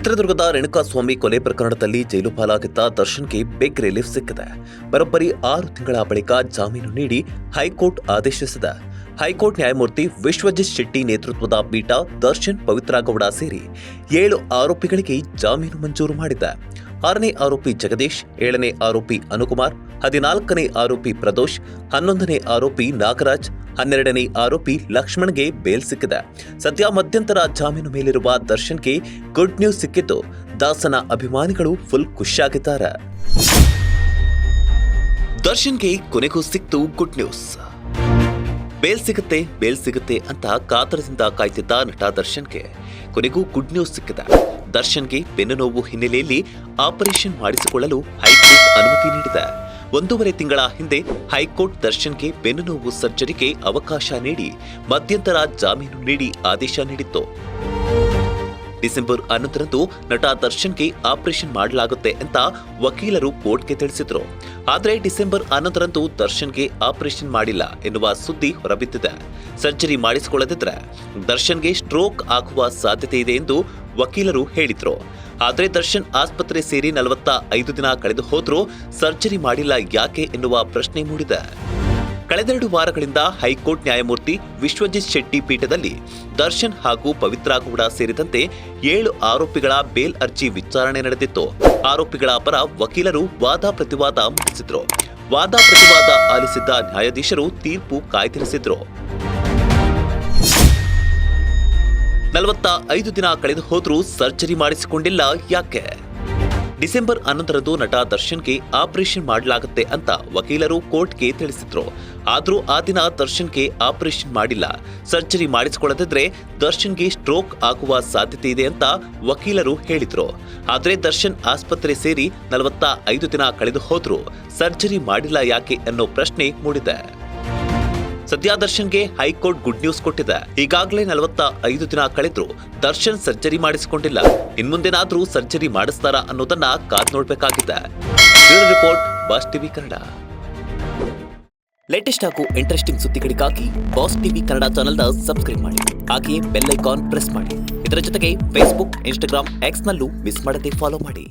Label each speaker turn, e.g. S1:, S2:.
S1: ಚಿತ್ರದುರ್ಗದ ರೇಣುಕಾಸ್ವಾಮಿ ಕೊಲೆ ಪ್ರಕರಣದಲ್ಲಿ ಜೈಲು ಪಾಲಾಗಿದ್ದ ದರ್ಶನ್ಗೆ ಬಿಗ್ ರಿಲೀಫ್ ಸಿಕ್ಕಿದೆ. ಬರೋಬ್ಬರಿ 6 ತಿಂಗಳ ಬಳಿಕ ಜಾಮೀನು ನೀಡಿ ಹೈಕೋರ್ಟ್ ಆದೇಶಿಸಿದೆ. ಹೈಕೋರ್ಟ್ ನ್ಯಾಯಮೂರ್ತಿ ವಿಶ್ವಜಿತ್ ಶೆಟ್ಟಿ ನೇತೃತ್ವದ ಪೀಠ ದರ್ಶನ್, ಪವಿತ್ರ ಗೌಡ ಸೇರಿ 7 ಆರೋಪಿಗಳಿಗೆ ಜಾಮೀನು ಮಂಜೂರು ಮಾಡಿದೆ. 6ನೇ ಆರೋಪಿ ಜಗದೀಶ್, 7ನೇ ಆರೋಪಿ ಅನುಕುಮಾರ್, 14ನೇ ಆರೋಪಿ ಪ್ರದೋಷ್, 11ನೇ ಆರೋಪಿ ನಾಗರಾಜ್, 12ನೇ ಆರೋಪಿ ಲಕ್ಷ್ಮಣ್ಗೆ ಬೇಲ್ ಸಿಕ್ಕಿದೆ. ಸದ್ಯ ಮಧ್ಯಂತರ ಜಾಮೀನು ಮೇಲಿರುವ ದರ್ಶನ್ಗೆ ಗುಡ್ ನ್ಯೂಸ್ ಸಿಕ್ಕಿದ್ದು ದಾಸನ ಅಭಿಮಾನಿಗಳು ಫುಲ್ ಖುಷಿಯಾಗಿದ್ದಾರೆ. ದರ್ಶನ್ಗೆ ಕೊನೆಗೂ ಸಿಕ್ತು ಗುಡ್ ನ್ಯೂಸ್. ಬೇಲ್ ಸಿಗುತ್ತೆ ಅಂತ ಕಾತರದಿಂದ ಕಾಯ್ತಿದ್ದ ನಟ ದರ್ಶನ್ಗೆ ಕೊನೆಗೂ ಗುಡ್ ನ್ಯೂಸ್ ಸಿಕ್ಕಿದೆ. ದರ್ಶನ್ಗೆ ಬೆನ್ನು ನೋವು ಹಿನ್ನೆಲೆಯಲ್ಲಿ ಆಪರೇಷನ್ ಮಾಡಿಸಿಕೊಳ್ಳಲು ಹೈಕೋರ್ಟ್ ಅನುಮತಿ ನೀಡಿದೆ. 1.5 ತಿಂಗಳ ಹಿಂದೆ ಹೈಕೋರ್ಟ್ ದರ್ಶನ್ಗೆ ಬೆನ್ನು ನೋವು ಸರ್ಜರಿಗೆ ಅವಕಾಶ ನೀಡಿ ಮಧ್ಯಂತರ ಜಾಮೀನು ನೀಡಿ ಆದೇಶ ನೀಡಿತ್ತು. ಡಿಸೆಂಬರ್ 11ರಂದು ನಟ ದರ್ಶನ್ಗೆ ಆಪರೇಷನ್ ಮಾಡಲಾಗುತ್ತೆ ಅಂತ ವಕೀಲರು ಕೋರ್ಟ್ಗೆ ತಿಳಿಸಿದ್ರು. ಆದರೆ ಡಿಸೆಂಬರ್ 11ರಂದು ದರ್ಶನ್ಗೆ ಆಪರೇಷನ್ ಮಾಡಿಲ್ಲ ಎನ್ನುವ ಸುದ್ದಿ ಹೊರಬಿದ್ದಿದೆ. ಸರ್ಜರಿ ಮಾಡಿಸಿಕೊಳ್ಳದಿದ್ರೆ ದರ್ಶನ್ಗೆ ಸ್ಟ್ರೋಕ್ ಆಗುವ ಸಾಧ್ಯತೆ ಇದೆ ಎಂದು ವಕೀಲರು ಹೇಳಿದ್ರು. ಆದರೆ ದರ್ಶನ್ ಆಸ್ಪತ್ರೆ ಸೇರಿ 45 ದಿನ ಕಳೆದು ಹೋದ್ರೂ ಸರ್ಜರಿ ಮಾಡಿಲ್ಲ ಯಾಕೆ ಎನ್ನುವ ಪ್ರಶ್ನೆ ಮೂಡಿದೆ. ಕಳೆದ 2 ವಾರಗಳಿಂದ ಹೈಕೋರ್ಟ್ ನ್ಯಾಯಮೂರ್ತಿ ವಿಶ್ವಜಿತ್ ಶೆಟ್ಟಿ ಪೀಠದಲ್ಲಿ ದರ್ಶನ್ ಹಾಗೂ ಪವಿತ್ರ ಗೌಡ ಸೇರಿದಂತೆ 7 ಆರೋಪಿಗಳ ಬೇಲ್ ಅರ್ಜಿ ವಿಚಾರಣೆ ನಡೆದಿತ್ತು. ಆರೋಪಿಗಳ ಪರ ವಕೀಲರು ವಾದ ಪ್ರತಿವಾದ ಮಂಡಿಸಿದ್ರು. ವಾದ ಪ್ರತಿವಾದ ಆಲಿಸಿದ್ದ ನ್ಯಾಯಾಧೀಶರು ತೀರ್ಪು ಕಾಯ್ದಿರಿಸಿದ್ರು. 45 ದಿನ ಕಳೆದು ಹೋದ್ರೂ ಸರ್ಜರಿ ಮಾಡಿಸಿಕೊಂಡಿಲ್ಲ ಯಾಕೆ? ಡಿಸೆಂಬರ್ 11ರಂದು ನಟ ದರ್ಶನ್ಗೆ ಆಪರೇಷನ್ ಮಾಡಲಾಗುತ್ತೆ ಅಂತ ವಕೀಲರು ಕೋರ್ಟ್ಗೆ ತಿಳಿಸಿದ್ರು. ಆದ್ರೂ ಆ ದಿನ ದರ್ಶನ್ಗೆ ಆಪರೇಷನ್ ಮಾಡಿಲ್ಲ. ಸರ್ಜರಿ ಮಾಡಿಸಿಕೊಳ್ಳದಿದ್ರೆ ದರ್ಶನ್ಗೆ ಸ್ಟ್ರೋಕ್ ಆಗುವ ಸಾಧ್ಯತೆ ಇದೆ ಅಂತ ವಕೀಲರು ಹೇಳಿದ್ರು. ಆದ್ರೆ ದರ್ಶನ್ ಆಸ್ಪತ್ರೆ ಸೇರಿ 45 ದಿನ ಕಳೆದು ಹೋದ್ರೂ ಸರ್ಜರಿ ಮಾಡಿಲ್ಲ ಯಾಕೆ ಅನ್ನೋ ಪ್ರಶ್ನೆ ಮೂಡಿದೆ. ಸದ್ಯ ದರ್ಶನ್ಗೆ ಹೈಕೋರ್ಟ್ ಗುಡ್ ನ್ಯೂಸ್ ಕೊಟ್ಟಿದೆ. ಈಗಾಗಲೇ 45 ದಿನ ಕಳೆದ್ರು ದರ್ಶನ್ ಸರ್ಜರಿ ಮಾಡಿಸಿಕೊಂಡಿಲ್ಲ. ಇನ್ಮುಂದೇನಾದ್ರೂ ಸರ್ಜರಿ ಮಾಡಿಸ್ತಾರಾ ಅನ್ನೋದನ್ನ ಕಾದ್ ನೋಡ್ಬೇಕಾಗಿದೆ. Bureau report, Boss TV Kannada. Latest ಹಾಗೂ ಇಂಟ್ರೆಸ್ಟಿಂಗ್ ಸುದ್ದಿಗಳಿಗಾಗಿ ಬಾಸ್ ಟಿವಿ ಕನ್ನಡ ಚಾನೆಲ್ನ ಸಬ್ಸ್ಕ್ರೈಬ್ ಮಾಡಿ. ಹಾಗೆಯೇ ಬೆಲ್ ಐಕಾನ್ ಪ್ರೆಸ್ ಮಾಡಿ. ಇದರ ಜೊತೆಗೆ ಫೇಸ್ಬುಕ್, ಇನ್ಸ್ಟಾಗ್ರಾಮ್, ಎಕ್ಸ್ ನಲ್ಲೂ ಮಿಸ್ ಮಾಡದೆ ಫಾಲೋ ಮಾಡಿ.